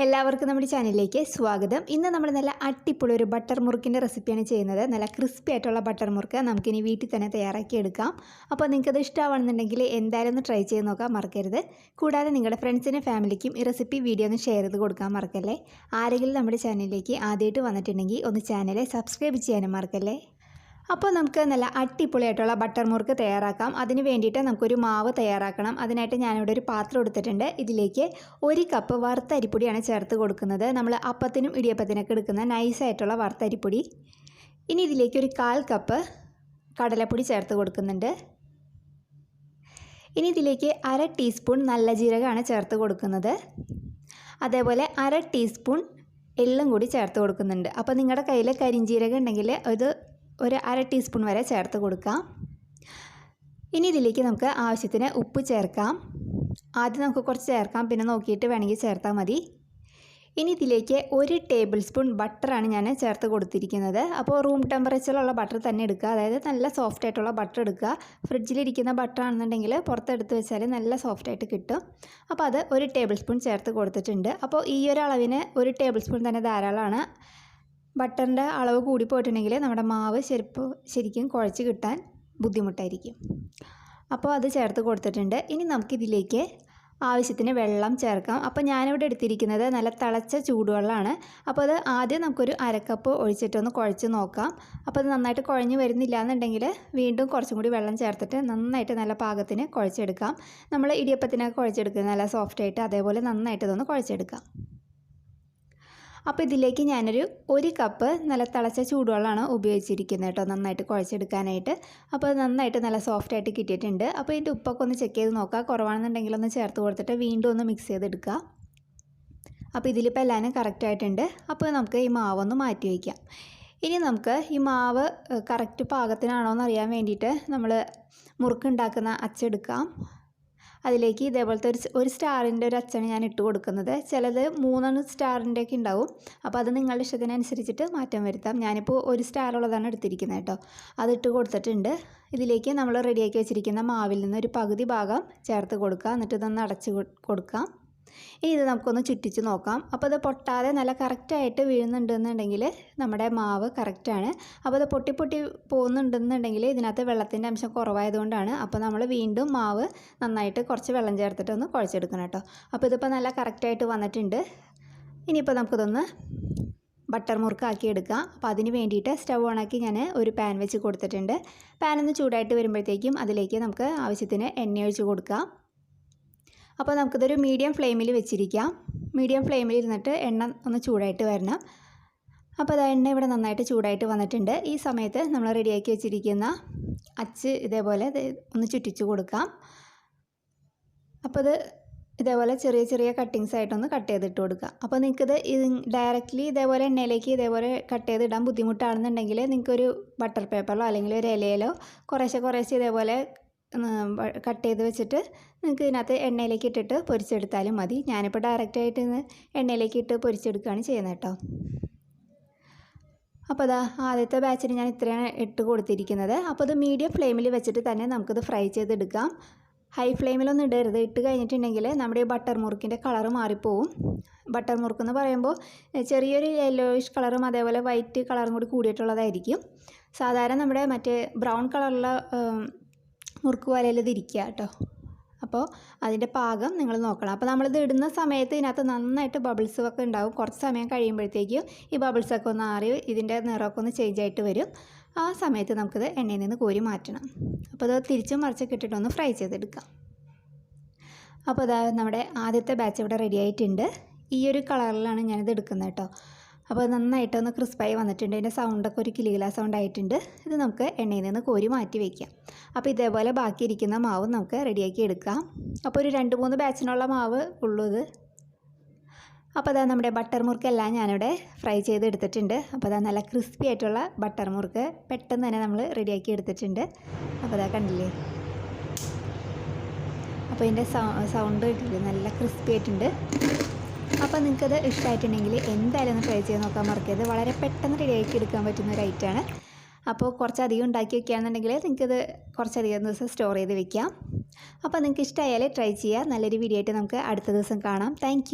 എല്ലാവർക്കും നമ്മുടെ ചാനലിലേക്ക് സ്വാഗതം. ഇന്ന് നമ്മൾ നല്ല അടിപൊളി ഒരു ബട്ടർ മുറുക്കിൻ്റെ റെസിപ്പിയാണ് ചെയ്യുന്നത്. നല്ല ക്രിസ്പി ആയിട്ടുള്ള ബട്ടർ മുറുക്ക് നമുക്കിനി വീട്ടിൽ തന്നെ തയ്യാറാക്കി എടുക്കാം. അപ്പോൾ നിങ്ങൾക്കത് ഇഷ്ടമാണെന്നുണ്ടെങ്കിൽ എന്തായാലും ഒന്ന് ട്രൈ ചെയ്ത് നോക്കാൻ മറക്കരുത്. കൂടാതെ നിങ്ങളുടെ ഫ്രണ്ട്സിനും ഫാമിലിക്കും ഈ റെസിപ്പി വീഡിയോ ഒന്ന് ഷെയർ ചെയ്ത് കൊടുക്കാൻ മറക്കല്ലേ. ആരെങ്കിലും നമ്മുടെ ചാനലിലേക്ക് ആദ്യമായിട്ട് വന്നിട്ടുണ്ടെങ്കിൽ ഒന്ന് ചാനൽ സബ്സ്ക്രൈബ് ചെയ്യാനും മറക്കല്ലേ. അപ്പോൾ നമുക്ക് നല്ല അടിപൊളിയായിട്ടുള്ള ബട്ടർ മുറുക്ക് തയ്യാറാക്കാം. അതിന് വേണ്ടിയിട്ട് നമുക്കൊരു മാവ് തയ്യാറാക്കണം. അതിനായിട്ട് ഞാനിവിടെ ഒരു പാത്രം എടുത്തിട്ടുണ്ട്. ഇതിലേക്ക് 1 കപ്പ് വറുത്ത അരിപ്പൊടിയാണ് ചേർത്ത് കൊടുക്കുന്നത്. നമ്മൾ അപ്പത്തിനും ഇടിയപ്പത്തിനൊക്കെ എടുക്കുന്ന നൈസായിട്ടുള്ള വറുത്ത അരിപ്പൊടി. ഇനി ഇതിലേക്ക് ഒരു 1/4 കപ്പ് കടലപ്പൊടി ചേർത്ത് കൊടുക്കുന്നുണ്ട്. ഇനി ഇതിലേക്ക് 1/2 ടീസ്പൂൺ നല്ല ജീരകമാണ് ചേർത്ത് കൊടുക്കുന്നത്. അതേപോലെ 1/2 ടീസ്പൂൺ എള്ളും കൂടി ചേർത്ത് കൊടുക്കുന്നുണ്ട്. അപ്പോൾ നിങ്ങളുടെ കയ്യിൽ കരിഞ്ജീരകം ഉണ്ടെങ്കിൽ ഒരു 1/2 ടീസ്പൂൺ വരെ ചേർത്ത് കൊടുക്കാം. ഇനി ഇതിലേക്ക് നമുക്ക് ആവശ്യത്തിന് ഉപ്പ് ചേർക്കാം. ആദ്യം നമുക്ക് കുറച്ച് ചേർക്കാം, പിന്നെ നോക്കിയിട്ട് വേണമെങ്കിൽ ചേർത്താൽ മതി. ഇനി ഇതിലേക്ക് 1 ടേബിൾ സ്പൂൺ ബട്ടറാണ് ഞാൻ ചേർത്ത് കൊടുത്തിരിക്കുന്നത്. അപ്പോൾ റൂം ടെമ്പറേച്ചറിലുള്ള ബട്ടർ തന്നെ എടുക്കുക. അതായത് നല്ല സോഫ്റ്റ് ആയിട്ടുള്ള ബട്ടർ എടുക്കുക. ഫ്രിഡ്ജിലിരിക്കുന്ന ബട്ടർ ആണെന്നുണ്ടെങ്കിൽ പുറത്തെടുത്ത് വെച്ചാൽ നല്ല സോഫ്റ്റായിട്ട് കിട്ടും. അപ്പോൾ അത് 1 ടേബിൾ സ്പൂൺ ചേർത്ത് കൊടുത്തിട്ടുണ്ട്. അപ്പോൾ ഈ ഒരു അളവിന് 1 ടേബിൾ സ്പൂൺ തന്നെ ധാരാളമാണ്. ബട്ടറിൻ്റെ അളവ് കൂടി പോയിട്ടുണ്ടെങ്കിൽ നമ്മുടെ മാവ് ശരിക്കും കുഴച്ച് കിട്ടാൻ ബുദ്ധിമുട്ടായിരിക്കും. അപ്പോൾ അത് ചേർത്ത് കൊടുത്തിട്ടുണ്ട്. ഇനി നമുക്കിതിലേക്ക് ആവശ്യത്തിന് വെള്ളം ചേർക്കാം. അപ്പോൾ ഞാനിവിടെ എടുത്തിരിക്കുന്നത് നല്ല തിളച്ച ചൂടുവെള്ളമാണ്. അപ്പോൾ അത് ആദ്യം നമുക്കൊരു 1/2 കപ്പ് ഒഴിച്ചിട്ടൊന്ന് കുഴച്ച് നോക്കാം. അപ്പോൾ അത് നന്നായിട്ട് കുഴഞ്ഞ് വരുന്നില്ല എന്നുണ്ടെങ്കിൽ വീണ്ടും കുറച്ചും കൂടി വെള്ളം ചേർത്തിട്ട് നന്നായിട്ട് നല്ല പാകത്തിന് കുഴച്ചെടുക്കാം. നമ്മൾ ഇടിയപ്പത്തിനൊക്കെ കുഴച്ചെടുക്കുന്നത് നല്ല സോഫ്റ്റായിട്ട് അതേപോലെ നന്നായിട്ട് ഇതൊന്ന് കുഴച്ചെടുക്കാം. അപ്പോൾ ഇതിലേക്ക് ഞാനൊരു 1 കപ്പ് നല്ല തിളച്ച ചൂടുവെള്ളമാണ് ഉപയോഗിച്ചിരിക്കുന്നത് കേട്ടോ, നന്നായിട്ട് കുഴച്ചെടുക്കാനായിട്ട്. അപ്പോൾ അത് നന്നായിട്ട് നല്ല സോഫ്റ്റായിട്ട് കിട്ടിയിട്ടുണ്ട്. അപ്പോൾ ഇതിൻ്റെ ഉപ്പൊക്കെ ഒന്ന് ചെക്ക് ചെയ്ത് നോക്കുക. കുറവാണെന്നുണ്ടെങ്കിൽ ഒന്ന് ചേർത്ത് കൊടുത്തിട്ട് വീണ്ടും ഒന്ന് മിക്സ് ചെയ്തെടുക്കുക. അപ്പോൾ ഇതിലിപ്പോൾ എല്ലാവരും കറക്റ്റായിട്ടുണ്ട്. അപ്പോൾ നമുക്ക് ഈ മാവൊന്ന് മാറ്റി വയ്ക്കാം. ഇനി നമുക്ക് ഈ മാവ് കറക്റ്റ് പാകത്തിനാണോ എന്ന് അറിയാൻ വേണ്ടിയിട്ട് നമ്മൾ മുറുക്കുണ്ടാക്കുന്ന അച്ചെടുക്കാം. അതിലേക്ക് ഇതേപോലത്തെ ഒരു സ്റ്റാറിൻ്റെ ഒരു അച്ചാണ് ഞാൻ ഇട്ട് കൊടുക്കുന്നത്. ചിലത് 3 സ്റ്റാറിൻ്റെ ഒക്കെ ഉണ്ടാവും. അപ്പോൾ അത് നിങ്ങളുടെ ഇഷ്ടത്തിനനുസരിച്ചിട്ട് മാറ്റം വരുത്താം. ഞാനിപ്പോൾ 1 സ്റ്റാറുള്ളതാണ് എടുത്തിരിക്കുന്നത് കേട്ടോ. അതിട്ട് കൊടുത്തിട്ടുണ്ട്. ഇതിലേക്ക് നമ്മൾ റെഡിയാക്കി വെച്ചിരിക്കുന്ന മാവിൽ നിന്ന് ഒരു പകുതി ഭാഗം ചേർത്ത് കൊടുക്കുക. എന്നിട്ട് ഇതൊന്ന് അടച്ച് കൊടുക്കാം. ഇനി ഇത് നമുക്കൊന്ന് ചുറ്റിച്ച് നോക്കാം. അപ്പോൾ അത് പൊട്ടാതെ നല്ല കറക്റ്റായിട്ട് വീഴുന്നുണ്ടെന്നുണ്ടെങ്കിൽ നമ്മുടെ മാവ് കറക്റ്റാണ്. അപ്പോൾ അത് പൊട്ടി പോകുന്നുണ്ടെന്നുണ്ടെങ്കിൽ ഇതിനകത്ത് വെള്ളത്തിൻ്റെ അംശം കുറവായതുകൊണ്ടാണ്. അപ്പോൾ നമ്മൾ വീണ്ടും മാവ് നന്നായിട്ട് കുറച്ച് വെള്ളം ചേർത്തിട്ടൊന്ന് കുഴച്ചെടുക്കണം കേട്ടോ. അപ്പോൾ ഇതിപ്പോൾ നല്ല കറക്റ്റായിട്ട് വന്നിട്ടുണ്ട്. ഇനിയിപ്പോൾ നമുക്കിതൊന്ന് ബട്ടർ മുറുക്കാക്കി എടുക്കാം. അപ്പോൾ അതിന് വേണ്ടിയിട്ട് സ്റ്റവ് ഓണാക്കി ഞാൻ ഒരു പാൻ വെച്ച് കൊടുത്തിട്ടുണ്ട്. പാനൊന്ന് ചൂടായിട്ട് വരുമ്പോഴത്തേക്കും അതിലേക്ക് നമുക്ക് ആവശ്യത്തിന് എണ്ണ ഒഴിച്ച് കൊടുക്കാം. അപ്പോൾ നമുക്കിതൊരു മീഡിയം ഫ്ലെയിമിൽ വെച്ചിരിക്കാം. മീഡിയം ഫ്ലെയിമിൽ ഇരുന്നിട്ട് എണ്ണ ഒന്ന് ചൂടായിട്ട് വരണം. അപ്പോൾ അത് എണ്ണ ഇവിടെ നന്നായിട്ട് ചൂടായിട്ട് വന്നിട്ടുണ്ട്. ഈ സമയത്ത് നമ്മൾ റെഡിയാക്കി വെച്ചിരിക്കുന്ന അച്ച് ഇതേപോലെ ഒന്ന് ചുറ്റിച്ച് കൊടുക്കാം. അപ്പോൾ ഇത് ഇതേപോലെ ചെറിയ ചെറിയ കട്ടിങ്സ് ആയിട്ടൊന്ന് കട്ട് ചെയ്തിട്ട് കൊടുക്കുക. അപ്പോൾ നിങ്ങൾക്കിത് ഡയറക്റ്റ്ലി ഇതേപോലെ എണ്ണയിലേക്ക് ഇതേപോലെ കട്ട് ചെയ്തിടാൻ ബുദ്ധിമുട്ടാണെന്നുണ്ടെങ്കിൽ നിങ്ങൾക്കൊരു ബട്ടർ പേപ്പറിലോ അല്ലെങ്കിൽ ഒരു ഇലയിലോ കുറേശ്ശെ ഇതേപോലെ കട്ട് ചെയ്ത് വെച്ചിട്ട് നിങ്ങൾക്ക് ഇതിനകത്ത് എണ്ണയിലേക്ക് ഇട്ടിട്ട് പൊരിച്ചെടുത്താലും മതി. ഞാനിപ്പോൾ ഡയറക്റ്റായിട്ട് എണ്ണയിലേക്ക് ഇട്ട് പൊരിച്ചെടുക്കുകയാണ് ചെയ്യുന്നത് കേട്ടോ. അപ്പോൾ അതാ ആദ്യത്തെ ബാച്ചിന് ഞാൻ ഇത്രയാണ് ഇട്ട് കൊടുത്തിരിക്കുന്നത്. അപ്പോൾ അത് മീഡിയം ഫ്ലെയിമിൽ വെച്ചിട്ട് തന്നെ നമുക്കിത് ഫ്രൈ ചെയ്തെടുക്കാം. ഹൈ ഫ്ലെയിമിലൊന്നും ഇടരുത്. ഇട്ട് കഴിഞ്ഞിട്ടുണ്ടെങ്കിൽ നമ്മുടെ ഈ ബട്ടർ മുറുക്കിൻ്റെ കളറ് മാറിപ്പോവും. ബട്ടർ മുറുക്കെന്ന് പറയുമ്പോൾ ചെറിയൊരു യെല്ലോയിഷ് കളറും അതേപോലെ വൈറ്റ് കളറും കൂടി കൂടിയിട്ടുള്ളതായിരിക്കും. സാധാരണ നമ്മുടെ മറ്റേ ബ്രൗൺ കളറുള്ള മുറുക്ക് പോലെയല്ല ഇതിരിക്കുക കേട്ടോ. അപ്പോൾ അതിൻ്റെ പാകം നിങ്ങൾ നോക്കണം. അപ്പോൾ നമ്മളിത് ഇടുന്ന സമയത്ത് ഇതിനകത്ത് നന്നായിട്ട് ബബിൾസ് ഒക്കെ ഉണ്ടാവും. കുറച്ച് സമയം കഴിയുമ്പോഴത്തേക്കും ഈ ബബിൾസൊക്കെ ഒന്ന് ആറി ഇതിൻ്റെ നിറമൊക്കെ ഒന്ന് ചേഞ്ച് ആയിട്ട് വരും. ആ സമയത്ത് നമുക്കിത് എണ്ണയിൽ നിന്ന് കോരി മാറ്റണം. അപ്പോൾ അത് തിരിച്ചും മറിച്ചൊക്കെ ഇട്ടിട്ടൊന്ന് ഫ്രൈ ചെയ്തെടുക്കാം. അപ്പോൾ അതാ നമ്മുടെ ആദ്യത്തെ ബാച്ച് ഇവിടെ റെഡി ആയിട്ടുണ്ട്. ഈ ഒരു കളറിലാണ് ഞാനിത് എടുക്കുന്നത് കേട്ടോ. അപ്പോൾ നന്നായിട്ടൊന്ന് ക്രിസ്പായി വന്നിട്ടുണ്ട്. ഇതിൻ്റെ സൗണ്ടൊക്കെ ഒരു കിലുകില സൗണ്ട് ആയിട്ടുണ്ട്. ഇത് നമുക്ക് എണ്ണയിൽ നിന്ന് കോരി മാറ്റി വയ്ക്കാം. അപ്പോൾ ഇതേപോലെ ബാക്കിയിരിക്കുന്ന മാവ് നമുക്ക് റെഡിയാക്കി എടുക്കാം. അപ്പോൾ ഒരു 2-3 ബാച്ചിനുള്ള മാവ് ഉള്ളൂ ഇത്. അപ്പോൾ അതാ നമ്മുടെ ബട്ടർ മുറുക്കെല്ലാം ഞാനിവിടെ ഫ്രൈ ചെയ്ത് എടുത്തിട്ടുണ്ട്. അപ്പോൾ അതാ നല്ല ക്രിസ്പി ആയിട്ടുള്ള ബട്ടർ മുറുക്ക് പെട്ടെന്ന് തന്നെ നമ്മൾ റെഡിയാക്കി എടുത്തിട്ടുണ്ട്. അപ്പോൾ അതാ കണ്ടില്ലേ, അപ്പോൾ ഇതിൻ്റെ സൗണ്ട് കേട്ടില്ലേ, നല്ല ക്രിസ്പി ആയിട്ടുണ്ട്. അപ്പോൾ നിങ്ങൾക്കത് ഇഷ്ടമായിട്ടുണ്ടെങ്കിൽ എന്തായാലും ഒന്ന് ട്രൈ ചെയ്ത് നോക്കാൻ മറക്കരുത്. വളരെ പെട്ടെന്ന് റെഡിയാക്കി എടുക്കാൻ പറ്റുന്ന ഒരു ഐറ്റമാണ്. അപ്പോൾ കുറച്ചധികം ഉണ്ടാക്കി വെക്കുകയാണെന്നുണ്ടെങ്കിൽ നിങ്ങൾക്കത് കുറച്ചധികം ദിവസം സ്റ്റോർ ചെയ്ത് വെക്കാം. അപ്പോൾ നിങ്ങൾക്ക് ഇഷ്ടമായാൽ ട്രൈ ചെയ്യുക. നല്ലൊരു വീഡിയോ ആയിട്ട് നമുക്ക് അടുത്ത ദിവസം കാണാം. താങ്ക്